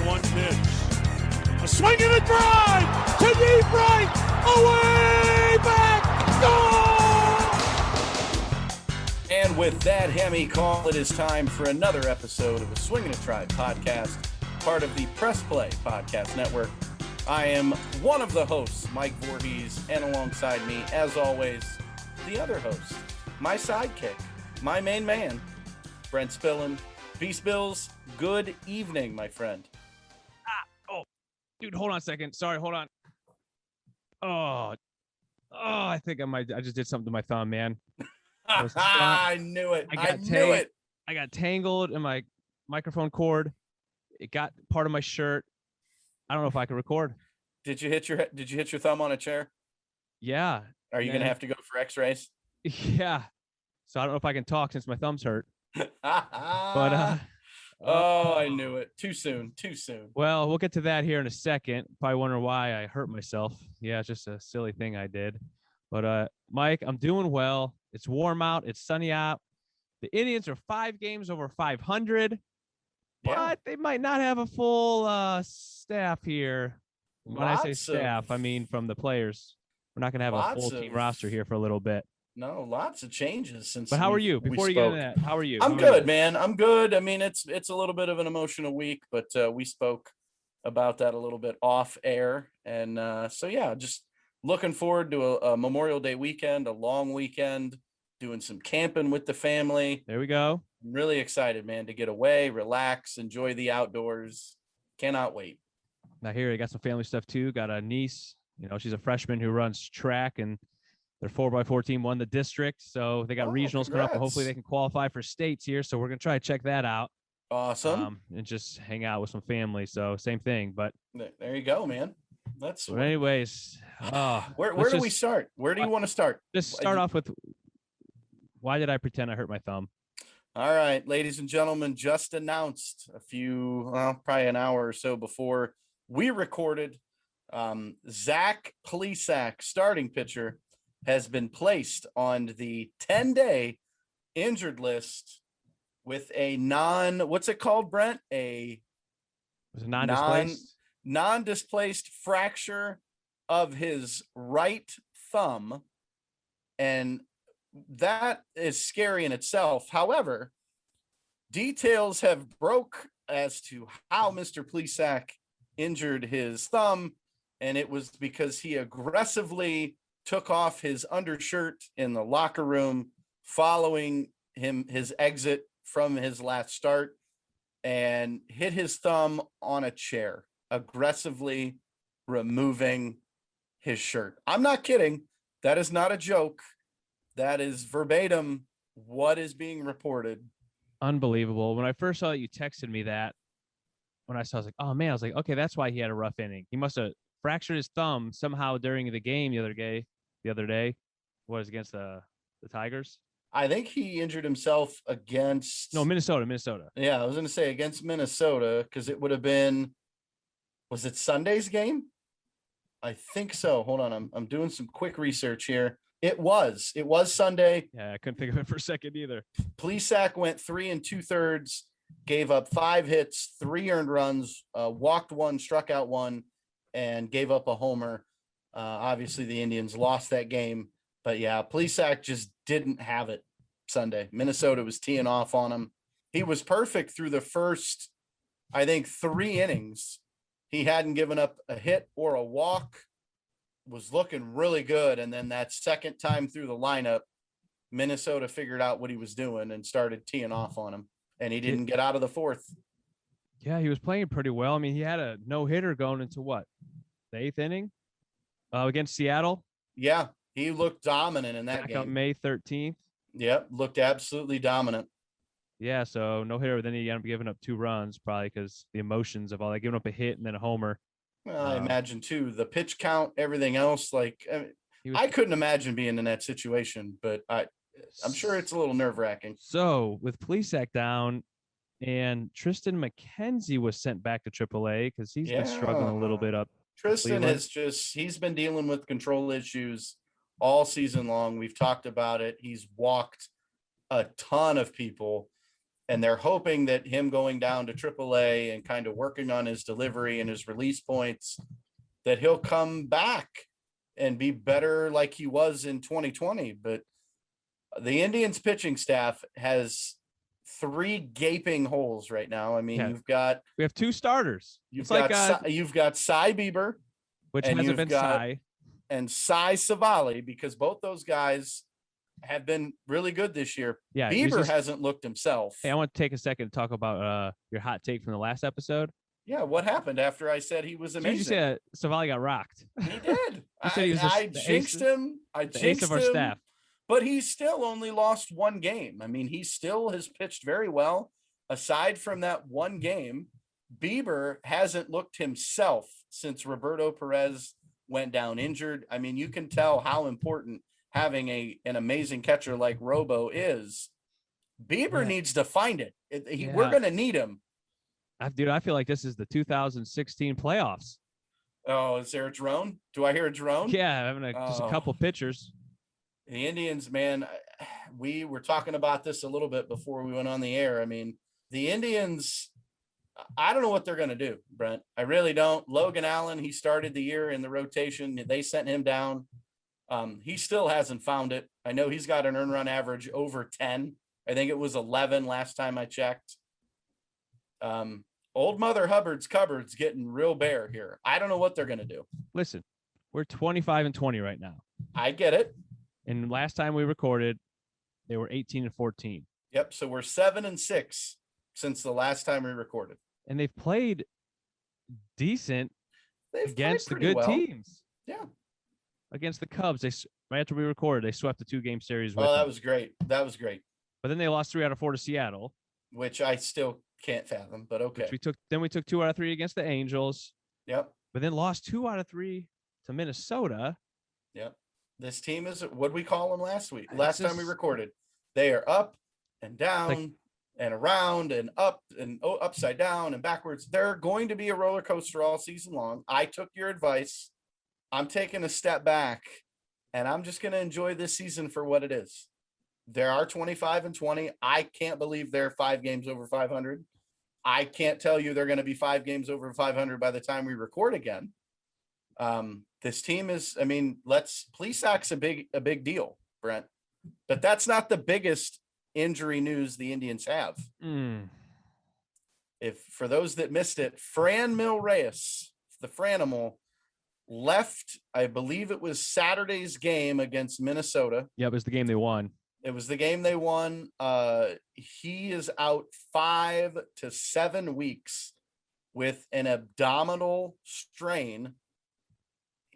1 pitch. A swing and a drive to deep right, away back, goal! And with that Hemi call, it is time for another episode of the Swing and a Drive podcast, part of the Press Play Podcast Network. I am one of the hosts, Mike Voorhees, and alongside me, as always, the other host, my sidekick, my main man, Brent Spillin. Beast Bills, good evening, my friend. Dude, hold on a second. Sorry, hold on. Oh, I think I just did something to my thumb, man. I knew it. I knew it. I got tangled in my microphone cord. It got part of my shirt. I don't know if I can record. Did you hit your thumb on a chair? Yeah. Are you going to have to go for x-rays? Yeah. So I don't know if I can talk since my thumb's hurt. But I knew it. Too soon. Well, we'll get to that here in a second. Probably wondering why I hurt myself. Yeah, it's just a silly thing I did. But Mike, I'm doing well. It's warm out. It's sunny out. The Indians are 5 games over 500, but they might not have a full staff here. When I say staff, I mean from the players. We're not going to have a full team roster here for a little bit. No, lots of changes since. But how are you? Before you get into that, how are you? I'm good, man. I'm good. I mean, it's a little bit of an emotional week, but we spoke about that a little bit off air, and so yeah, just looking forward to a Memorial Day weekend, a long weekend, doing some camping with the family. There we go. I'm really excited, man, to get away, relax, enjoy the outdoors. Cannot wait. Now here, I got some family stuff too. Got a niece. You know, she's a freshman who runs track, and their 4x4 team won the district. So they got regionals coming up, and hopefully they can qualify for states here. So we're going to try to check that out. Awesome. And just hang out with some family. So same thing, but there you go, man. That's but anyways. Where do we start? Where do you want to start? Just start off with, why did I pretend I hurt my thumb? All right, ladies and gentlemen, just announced probably an hour or so before we recorded, Zach Plesac, starting pitcher, has been placed on the 10-day injured list with a what's it called, Brent? Non-displaced fracture of his right thumb. And that is scary in itself. However, details have broke as to how Mr. Plesac injured his thumb, and it was because he aggressively took off his undershirt in the locker room following his exit from his last start and hit his thumb on a chair, aggressively removing his shirt. I'm not kidding. That is not a joke. That is verbatim what is being reported. Unbelievable. When I first saw that, you texted me that. When I saw, I was like, oh man, I was like, okay, that's why he had a rough inning. He must have fractured his thumb somehow during the game the other day was against the Tigers. I think he injured himself against Minnesota. Yeah, I was going to say against Minnesota, because it would have been, was it Sunday's game? I think so. Hold on, I'm doing some quick research here. It was Sunday. Yeah, I couldn't think of it for a second either. Plesac went 3 2/3, gave up 5 hits, 3 earned runs, walked 1, struck out 1, and gave up a homer. Obviously, the Indians lost that game, but yeah, Plesac just didn't have it Sunday. Minnesota was teeing off on him. He was perfect through the first, I think, 3 innings. He hadn't given up a hit or a walk, was looking really good. And then that second time through the lineup, Minnesota figured out what he was doing and started teeing off on him, and he didn't get out of the 4th. Yeah, he was playing pretty well. I mean, he had a no-hitter going into the 8th inning against Seattle. Yeah, he looked dominant in that game. On May 13th. Yep, looked absolutely dominant. Yeah, so no-hitter, then he ended up giving up 2 runs, probably because the emotions of all that, giving up a hit and then a homer. Well, I imagine, too, the pitch count, everything else. Like, I couldn't imagine being in that situation, but I'm sure it's a little nerve-wracking. So, with Plesac down, and Tristan McKenzie was sent back to AAA because he's been struggling a little bit up. Tristan he's been dealing with control issues all season long. We've talked about it. He's walked a ton of people. And they're hoping that him going down to AAA and kind of working on his delivery and his release points, that he'll come back and be better like he was in 2020. But the Indians pitching staff has 3 gaping holes right now. I mean, Yeah. We have 2 starters. You've got Cy Bieber, which and hasn't been Cy, and Cy Savali, because both those guys have been really good this year. Yeah, Bieber hasn't looked himself. Hey, I want to take a second to talk about your hot take from the last episode. Yeah, what happened after I said he was amazing? You said Savali got rocked. He did. I jinxed him. I jinxed of our staff. But he still only lost 1 game. I mean, he still has pitched very well. Aside from that 1 game, Bieber hasn't looked himself since Roberto Perez went down injured. I mean, you can tell how important having an amazing catcher like Robo is. Bieber needs to find it. We're going to need him. Dude, I feel like this is the 2016 playoffs. Oh, is there a drone? Do I hear a drone? Yeah, having just a couple pitchers. The Indians, man, we were talking about this a little bit before we went on the air. I mean, the Indians, I don't know what they're going to do, Brent. I really don't. Logan Allen, he started the year in the rotation. They sent him down. He still hasn't found it. I know he's got an earned run average over 10. I think it was 11 last time I checked. Old Mother Hubbard's cupboard's getting real bare here. I don't know what they're going to do. Listen, we're 25-20 right now. I get it. And last time we recorded, they were 18-14. Yep. So we're 7-6 since the last time we recorded. And they've played decent against the good teams. Yeah. Against the Cubs, right after we recorded, they swept the 2-game series. Oh, that was great. That was great. But then they lost 3 out of 4 to Seattle, which I still can't fathom, but okay. We took 2 out of 3 against the Angels. Yep. But then lost 2 out of 3 to Minnesota. Yep. This team is, what did we call them last time we recorded? They are up and down and around and up and upside down and backwards. They're going to be a roller coaster all season long. I took your advice. I'm taking a step back, and I'm just going to enjoy this season for what it is. There are 25-20. I can't believe they're 5 games over 500. I can't tell you they're going to be 5 games over 500 by the time we record again. This team is, I mean, Plesac's a big deal, Brent, but that's not the biggest injury news the Indians have. If for those that missed it, Franmil Reyes, the Franimal, left, I believe it was Saturday's game against Minnesota. Yeah, it was the game they won. It was the game they won. He is out 5 to 7 weeks with an abdominal strain.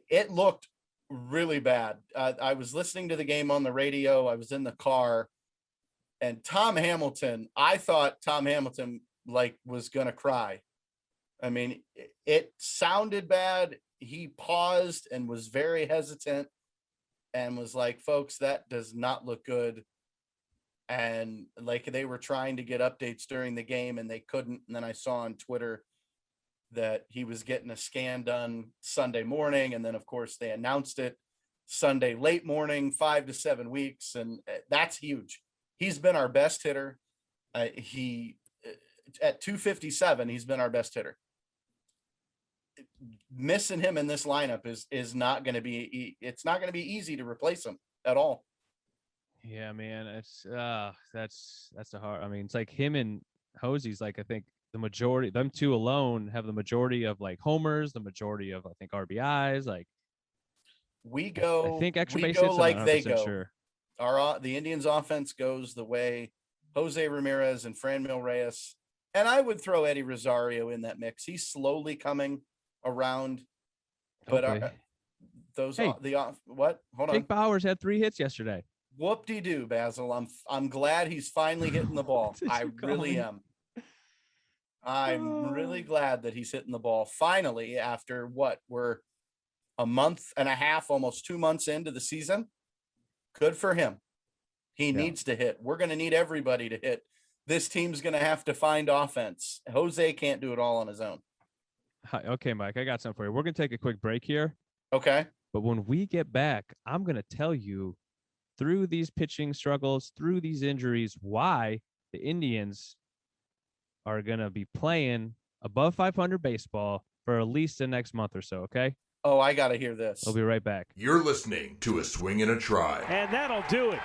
It looked really bad. I was listening to the game on the radio. I was in the car, and Tom Hamilton, I thought Tom Hamilton was going to cry. I mean, it sounded bad. He paused and was very hesitant and was like, folks, that does not look good. And they were trying to get updates during the game and they couldn't. And then I saw on Twitter that he was getting a scan done Sunday morning. And then of course they announced it Sunday late morning, 5 to 7 weeks. And that's huge. He's been our best hitter. He at 257, he's been our best hitter. Missing him in this lineup is not going to be, it's not going to be easy to replace him at all. Yeah, man, it's that's a hard. I mean, it's like him and Hosey's I think the majority, them two alone have the majority of homers, the majority of I think RBIs. I think extra base hits. They go. Sure. The Indians offense goes the way Jose Ramirez and Franmil Reyes, and I would throw Eddie Rosario in that mix. He's slowly coming around, but what? Hold on. Jake Bauers had 3 hits yesterday. Whoop-de-doo, Basil. I'm glad he's finally hitting the ball. I really am. I'm really glad that he's hitting the ball finally after we're a month and a half, almost 2 months into the season. Good for him. He needs to hit. We're going to need everybody to hit. This team's going to have to find offense. Jose can't do it all on his own. Okay, Mike, I got something for you. We're going to take a quick break here. Okay. But when we get back, I'm going to tell you through these pitching struggles, through these injuries, why the Indians are going to be playing above 500 baseball for at least the next month or so, okay? Oh, I got to hear this. We'll be right back. You're listening to A Swing and a Try. And that'll do it.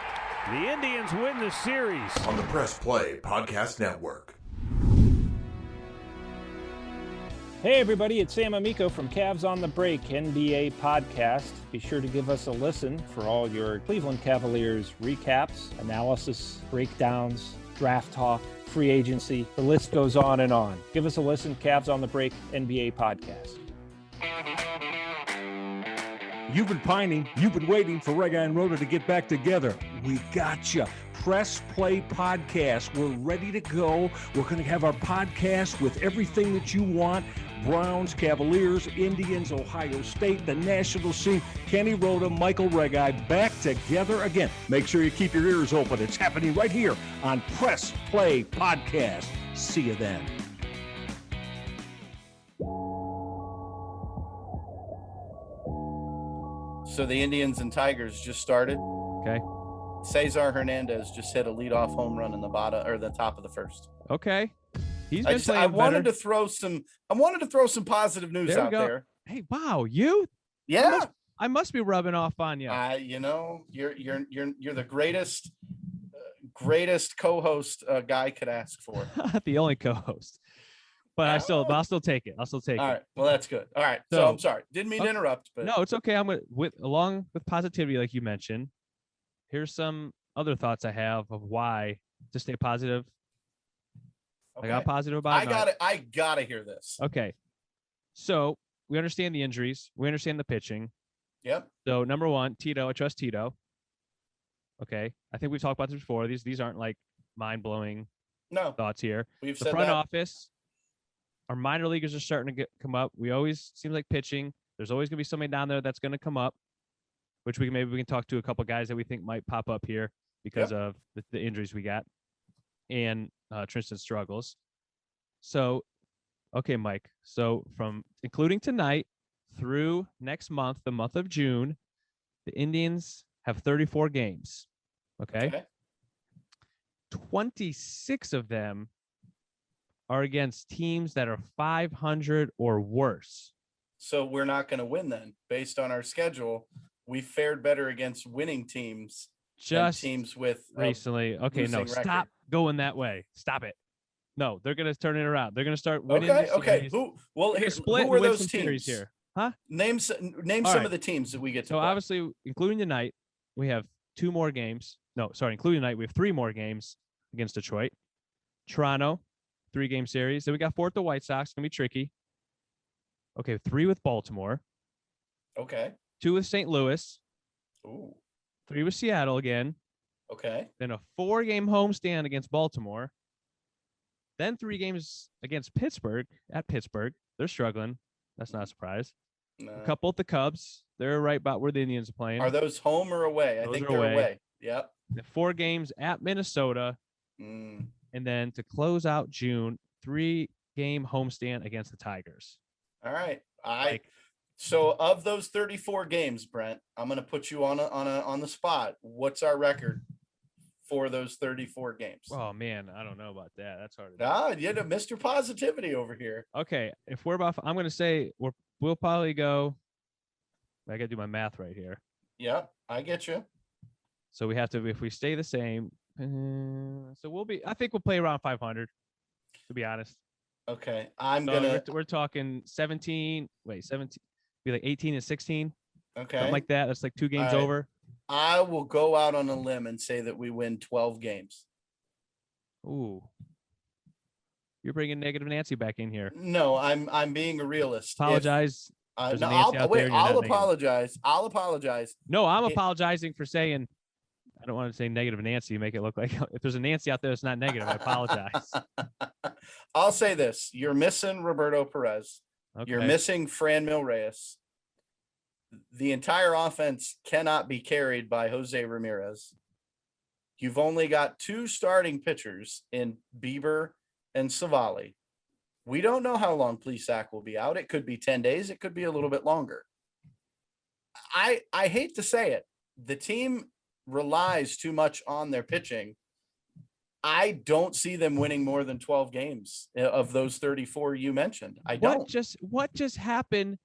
The Indians win the series. On the Press Play Podcast Network. Hey everybody, it's Sam Amico from Cavs on the Break NBA podcast. Be sure to give us a listen for all your Cleveland Cavaliers recaps, analysis, breakdowns, draft talk, free agency. The list goes on and on. Give us a listen, Cavs on the Break NBA podcast. You've been pining, you've been waiting for Rega and Rhoda to get back together. We got you. Press Play Podcast. We're ready to go. We're going to have our podcast with everything that you want. Browns, Cavaliers, Indians, Ohio State, the national scene. Kenny Rhoda, Michael Regai back together again. Make sure you keep your ears open. It's happening right here on Press Play Podcast. See you then. So the Indians and Tigers just started. Okay. Cesar Hernandez just hit a leadoff home run in the bottom or the top of the first. Okay. He's been playing I wanted better. to throw some positive news There we out go. there. Hey, wow, you? Yeah. I must be rubbing off on you. You know, you're the greatest co-host a guy could ask for. The only co-host. But I'll still take it. All right. Well, that's good. All right. So I'm sorry. Didn't mean to interrupt, but no, it's okay. I'm along with positivity, like you mentioned. Here's some other thoughts I have of why to stay positive. okay. I got positive about it. I gotta hear this. Okay. So we understand the injuries. We understand the pitching. Yep. So number one, Tito, I trust Tito. Okay. I think we've talked about this before. These aren't like mind-blowing No, thoughts here. we've The said front that. office, our minor leaguers are starting to come up. We always seems like pitching. There's always gonna be somebody down there that's gonna come up, which we can talk to a couple guys that we think might pop up here because of the injuries we got and Tristan's struggles. So, okay, Mike. So from including tonight through next month, the month of June, the Indians have 34 games. Okay. 26 of them are against teams that are 500 or worse. So we're not going to win then. Based on our schedule, we fared better against winning teams than Just teams with recently. Okay, no, losing record. stop going that way. Stop it. No, they're going to turn it around. They're going to start winning. Okay. the Okay. series. Who They're split who and are win those some series teams here? Huh? Name some right. of the teams that we get to So play. obviously, including tonight, we have 2 more games. No, sorry, including tonight, we have 3 more games against Detroit. Toronto, 3-game series. Then we got 4 at the White Sox. Gonna be tricky. Okay, 3 with Baltimore, Okay. 2 with St. Louis, Ooh. 3 with Seattle again. Okay. Then a 4-game homestand against Baltimore. Then 3 games against Pittsburgh at Pittsburgh. They're struggling. That's not a surprise. No. A couple at the Cubs. They're right about where the Indians are playing. Are those home or away? I Those think are they're away. away. Yep. The 4 games at Minnesota. Mm. And then to close out June, 3-game homestand against the Tigers. All right. Like- So of those 34 games, Brent, I'm going to put you on the spot. What's our record for those 34 games? Oh man, I don't know about that. That's hard. You know, Mr. Positivity over here. Okay, if we're about, I'm gonna say we'll probably go. I gotta do my math right here. Yep, I get you. So we have to, if we stay the same, so we'll be. I think we'll play around 500. To be honest. Okay, We're talking 17. Wait, 17. Be like 18 and 16. Okay, Something like that. That's like 2 games All right. over. I will go out on a limb and say that we win 12 games. Ooh. You're bringing negative Nancy back in here. No, I'm being a realist. Apologize. No, There's a Nancy out there and you're I'll not negative. apologize. I'll apologize. No, I'm It- apologizing for saying. I don't want to say negative Nancy. Make it look like if there's a Nancy out there that's not negative, I apologize. I'll say this: you're missing Roberto Perez. Okay. You're missing Franmil Reyes. The entire offense cannot be carried by Jose Ramirez. You've only got 2 starting pitchers in Bieber and Savali. We don't know how long Plesac will be out. It could be 10 days. It could be a little bit longer. I hate to say it. The team relies too much on their pitching. I don't see them winning more than 12 games of those 34 you mentioned. I don't. What just happened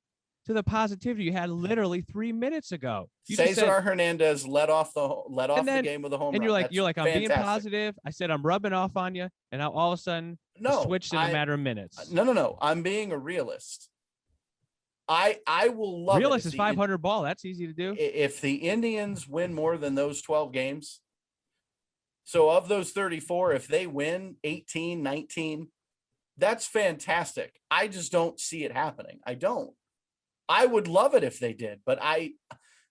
to the positivity you had literally 3 minutes ago? You just Cesar said, Hernandez led off the game with a home and run. you're like, I'm being fantastic. positive. I said I'm rubbing off on you, and now all of a sudden, No, switched in a matter of minutes. No. I'm being a realist. I will love realist it. is 500 ball. That's easy to do. If the Indians win more than those 12 games, so of those 34, if they win 18, 19, that's fantastic. I just don't see it happening. I don't. I would love it if they did, but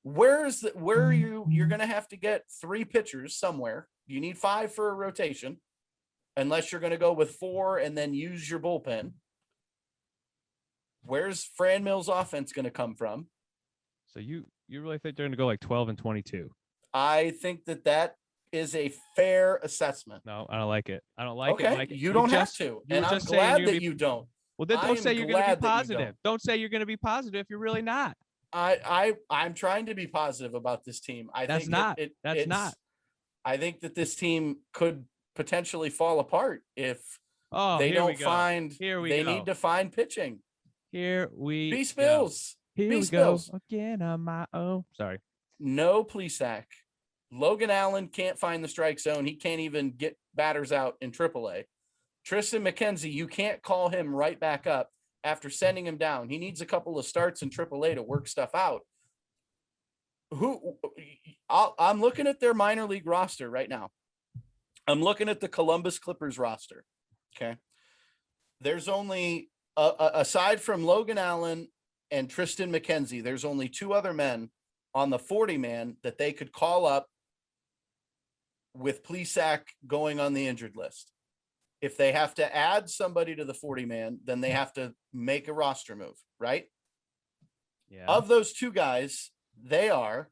where are you? You're going to have to get 3 pitchers somewhere. You need 5 for a rotation, unless you're going to go with 4 and then use your bullpen. Where's Fran Mills' offense going to come from? So you really think they're going to go like 12 and 22? I think that is a fair assessment. No, I don't like it. I don't like okay. it. Mike. You don't have to. And I'm glad that you don't. Well, then don't say you're going to be positive. Don't say you're going to be positive if you're really not. I'm trying to be positive about this team. I think that this team could potentially fall apart if they don't find. They need to find pitching. Here we Beast Bills. Here we go again on my own. Sorry. No Plesac. Logan Allen can't find the strike zone. He can't even get batters out in AAA. Tristan McKenzie, you can't call him right back up after sending him down. He needs a couple of starts in AAA to work stuff out. I'm looking at their minor league roster right now. I'm looking at the Columbus Clippers roster. Okay. There's only, aside from Logan Allen and Tristan McKenzie, there's only 2 other men on the 40-man that they could call up with Plesac going on the injured list. If they have to add somebody to the 40-man, then they have to make a roster move, right? Yeah. Of those 2 guys, they are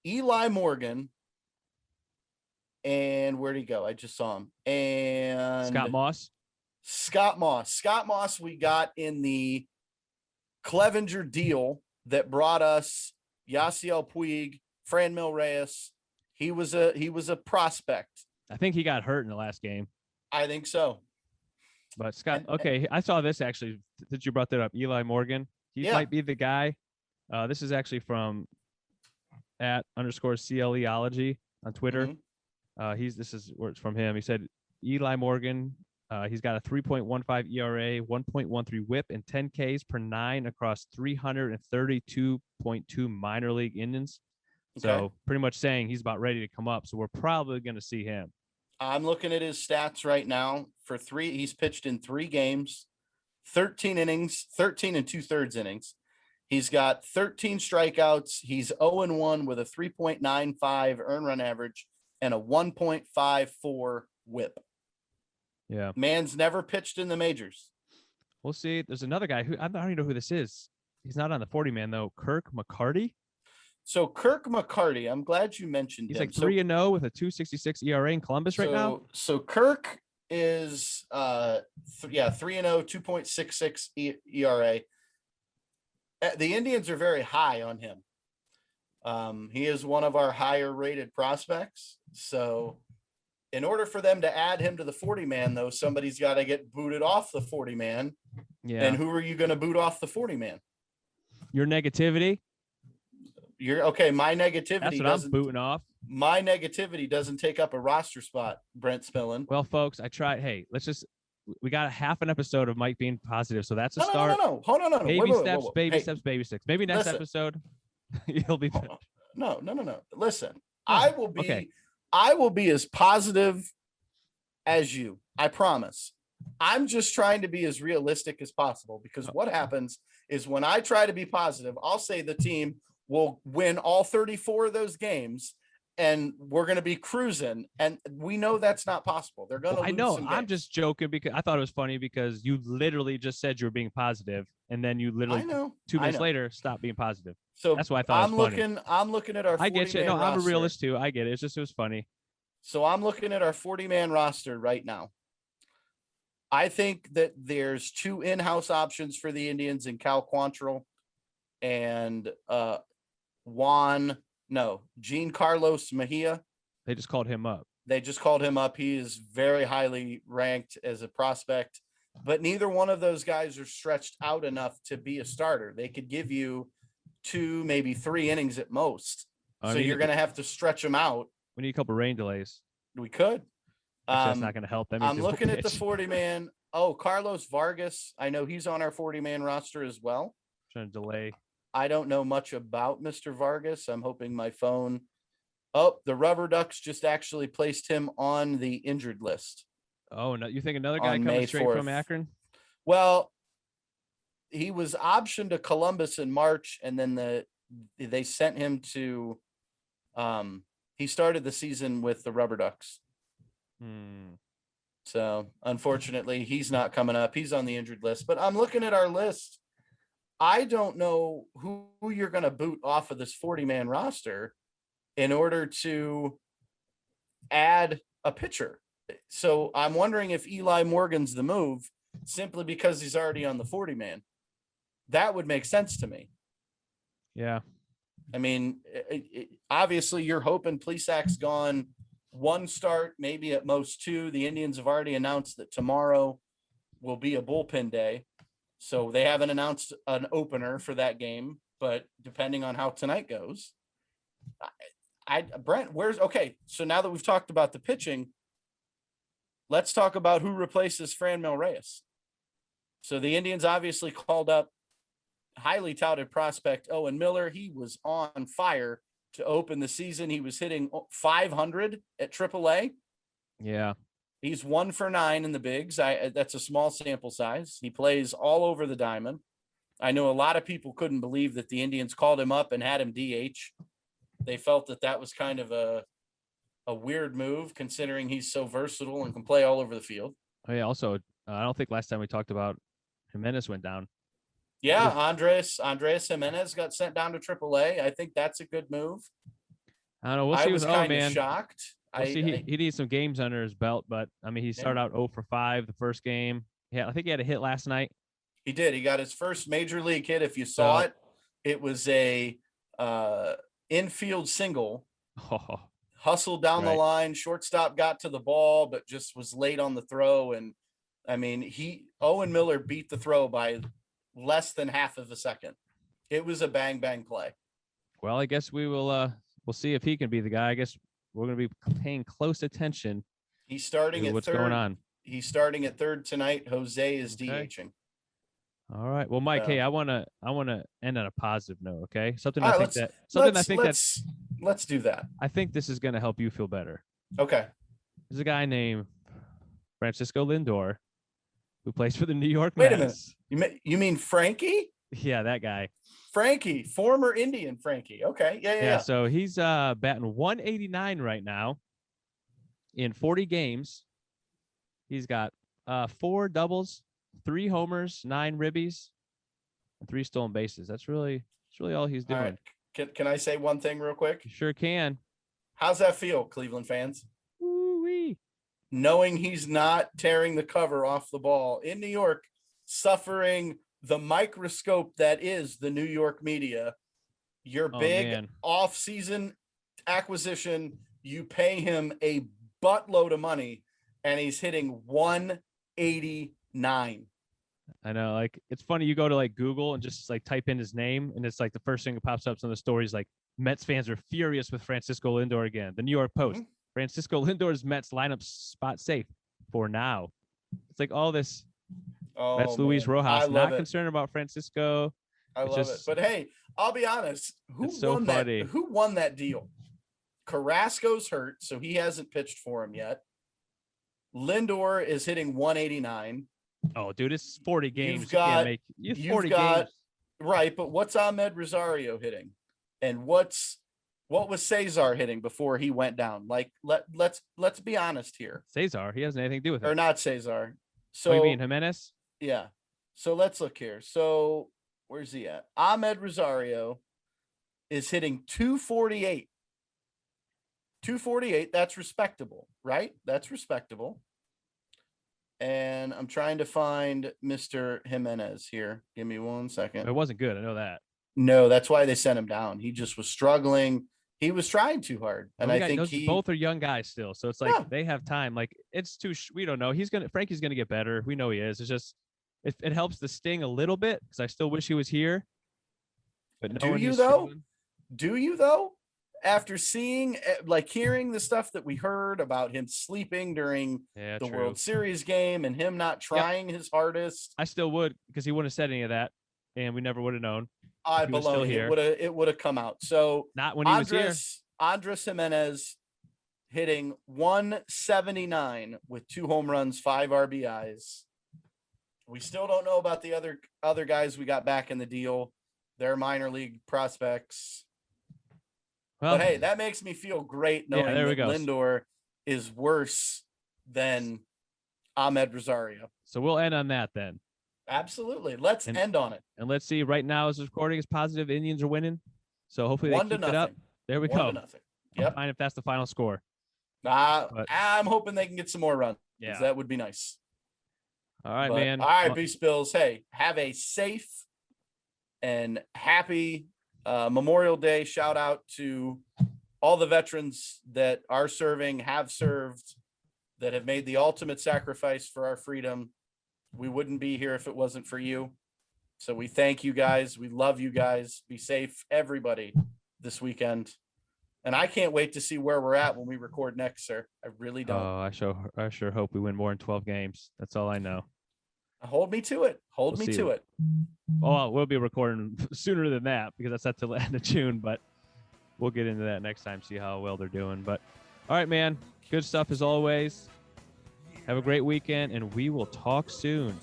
Eli Morgan and where'd he go? I just saw him. And Scott Moss. Scott Moss we got in the Clevenger deal that brought us Yasiel Puig, Franmil Reyes. He was a prospect. I think he got hurt in the last game. I think so. But Scott, okay, I saw this actually that you brought that up. Eli Morgan. He might be the guy. This is actually from @_CLEology on Twitter. Mm-hmm. This is where it's from him. He said Eli Morgan. He's got a 3.15 ERA, 1.13 WHIP, and 10 Ks per 9 across 332.2 minor league innings. Okay. So pretty much saying he's about ready to come up. So we're probably going to see him. I'm looking at his stats right now. He's pitched in 3 games, 13 innings, 13 and 2/3 innings. He's got 13 strikeouts. He's 0-1 with a 3.95 earned run average and a 1.54 WHIP. Yeah. Man's never pitched in the majors. We'll see. There's another guy who I don't even know who this is. He's not on the 40-man though. Kirk McCarty. So Kirk McCarty, I'm glad you mentioned He's him. like 3-0 with a 2.66 ERA in Columbus right now. So Kirk is 3-0, 2.66 ERA. The Indians are very high on him. He is one of our higher rated prospects. So in order for them to add him to the 40-man, though, somebody's got to get booted off the 40-man. Yeah. And who are you going to boot off the 40-man? Your negativity. My negativity. That's what I'm booting off. My negativity doesn't take up a roster spot, Brent Spillin. Well, folks, I tried. Hey, we got a half an episode of Mike being positive. So that's a start. No. Hold on. Baby steps. Baby steps. Maybe next episode you'll be better. No. Listen, I will be as positive as you. I promise. I'm just trying to be as realistic as possible, because what happens is when I try to be positive, I'll say the team will win all 34 of those games and we're going to be cruising. And we know that's not possible. They're going to lose. I know. I'm just joking because I thought it was funny because you literally just said you were being positive and then you literally 2 minutes later stopped being positive. So that's why I thought I'm looking at our 40-man I get you. No, roster. I'm a realist too. I get it. It was funny. So I'm looking at our 40-man roster right now. I think that there's 2 in-house options for the Indians in Cal Quantrill and Giancarlos Mejia. They just called him up. They just called him up. He is very highly ranked as a prospect, but neither one of those guys are stretched out enough to be a starter. They could give you 2, maybe 3 innings at most. I So mean, you're going to have to stretch them out. We need a couple rain delays. We could. Actually, that's not going to help. That means I'm they won't looking at the pitch. 40-man. Oh, Carlos Vargas. I know he's on our 40-man roster as well. Trying to delay. I don't know much about Mr. Vargas. I'm hoping my phone. Oh, the Rubber Ducks just actually placed him on the injured list. Oh, no, you think another guy On coming May straight 4th. from Akron? Well, he was optioned to Columbus in March, and then they sent him to. He started the season with the Rubber Ducks. So unfortunately, he's not coming up. He's on the injured list. But I'm looking at our list. I don't know who you're going to boot off of this 40-man roster in order to add a pitcher. So I'm wondering if Eli Morgan's the move simply because he's already on the 40-man. That would make sense to me. Yeah. I mean, obviously you're hoping Plesac's gone 1 start, maybe at most 2. The Indians have already announced that tomorrow will be a bullpen day. So they haven't announced an opener for that game, but depending on how tonight goes, Brent, okay. So now that we've talked about the pitching, let's talk about who replaces Franmil Reyes. So the Indians obviously called up highly touted prospect Owen Miller. He was on fire to open the season. He was hitting 500 at AAA. Yeah. He's 1 for 9 in the bigs. That's a small sample size. He plays all over the diamond. I know a lot of people couldn't believe that the Indians called him up and had him DH. They felt that was kind of a weird move considering he's so versatile and can play all over the field. Oh, yeah. Also, I don't think last time we talked about Jimenez went down. Yeah, Andres Jimenez got sent down to AAA. I think that's a good move. I don't know. We'll see. I was kind of shocked. We'll see. He needs some games under his belt, but I mean, he started out 0 for 5 the first game. Yeah, I think he had a hit last night. He did. He got his first major league hit. If you saw it, it was a infield single. Oh, hustled down the line. Shortstop got to the ball, but just was late on the throw. And I mean, Owen Miller beat the throw by less than half of a second. It was a bang bang play. Well, I guess we'll see if he can be the guy. I guess we're going to be paying close attention. He's starting at what's third. going on. He's starting at third tonight. Jose is DHing. All right. Well, Mike, hey, I want to end on a positive note. Okay. Let's do that. I think this is going to help you feel better. Okay. There's a guy named Francisco Lindor who plays for the New York Wait Mets. a minute. You mean Frankie? Yeah, that guy. Frankie, former Indian Frankie. Okay. Yeah. So he's batting 189 right now in 40 games. He's got 4 doubles, 3 homers, 9 ribbies, and 3 stolen bases. That's really all he's doing. All right. Can I say one thing real quick? You sure can. How's that feel, Cleveland fans? Woo-wee. Knowing he's not tearing the cover off the ball in New York, suffering the microscope that is the New York media, your big off-season acquisition, you pay him a buttload of money, and he's hitting 189. I know, like, it's funny. You go to like Google and just like type in his name, and it's like the first thing that pops up on the stories. Like, Mets fans are furious with Francisco Lindor again. The New York Post, Francisco Lindor's Mets lineup spot safe for now. It's like all this. That's Luis Rojas. Not concerned about Francisco. I love it. But hey, I'll be honest. Who won that deal? Carrasco's hurt, so he hasn't pitched for him yet. Lindor is hitting 189. Oh, dude, it's 40 games. You've got games. Right, but what's Ahmed Rosario hitting? And what was Cesar hitting before he went down? Like, let's be honest here. Cesar, he hasn't anything to do with it. Or not Cesar. So you mean Jimenez? Yeah. So let's look here. So where's he at? Ahmed Rosario is hitting 248. 248. That's respectable, right? That's respectable. And I'm trying to find Mr. Jimenez here. Give me 1 second. It wasn't good. I know that. No, that's why they sent him down. He just was struggling. He was trying too hard, and We I think those both are young guys still, so it's like Yeah. they have time. Like it's too. We don't know. Frankie's gonna get better. We know he is. It's just it helps the sting a little bit because I still wish he was here. But Do knowing you he's though? struggling- Do you though? After seeing, like, hearing the stuff that we heard about him sleeping during Yeah, the true. World Series game and him not trying his hardest, I still would because he wouldn't have said any of that, and we never would have known. I He was still belong. here. It would have come out. So Not when he was here. Andres Jimenez hitting 179 with 2 home runs, 5 RBIs. We still don't know about the other guys we got back in the deal. They're minor league prospects. Well, But hey, that makes me feel great knowing there we that go. Lindor is worse than Ahmed Rosario. so we'll end on that then, Absolutely. Let's And- end on it. and let's see. Right now, as this recording is positive, Indians are winning. So hopefully they 1-0. keep it up. There we go. 1-0. Yep. Fine if that's the final score. But- I'm hoping they can get some more runs. 'Cause Yeah. That would be nice. All right, But- man. All right, Well, Beast Bills. Hey, have a safe and happy Memorial Day. Shout out to all the veterans that are serving, have served, that have made the ultimate sacrifice for our freedom. We wouldn't be here if it wasn't for you. So we thank you guys. We love you guys. Be safe, everybody, this weekend. And I can't wait to see where we're at when we record next, sir. I really don't. I sure hope we win more than 12 games. That's all I know. Hold me to it. Hold We'll me see. to it. Oh, we'll be recording sooner than that because that's at the end of June, but we'll get into that next time, see how well they're doing. But all right, man. Good stuff as always. Have a great weekend, and we will talk soon.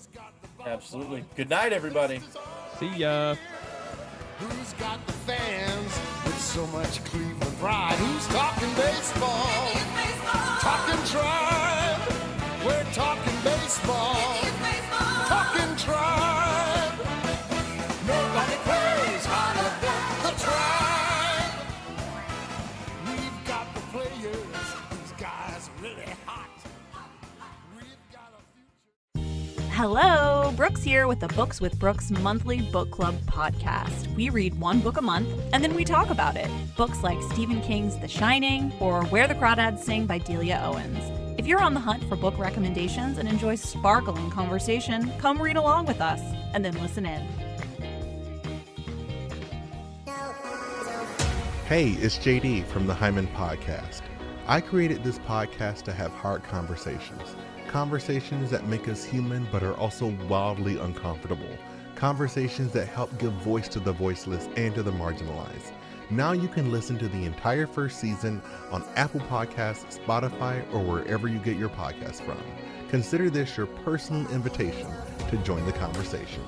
Absolutely. Good night, everybody. See ya. Who's got the fans with so much Cleveland pride? Who's talking baseball? Talking Tribe. We're talking baseball. Talking Tribe. Nobody plays harder than the Tribe. We've got the players. These guys are really hot. We've got a future. Hello, Brooks here with the Books with Brooks monthly book club podcast. We read one book a month and then we talk about it. Books like Stephen King's The Shining or Where the Crawdads Sing by Delia Owens. If you're on the hunt for book recommendations and enjoy sparkling conversation, come read along with us and then listen in. Hey, it's JD from the Hyman Podcast. I created this podcast to have hard conversations. Conversations that make us human but are also wildly uncomfortable. Conversations that help give voice to the voiceless and to the marginalized. Now you can listen to the entire first season on Apple Podcasts, Spotify, or wherever you get your podcasts from. Consider this your personal invitation to join the conversation.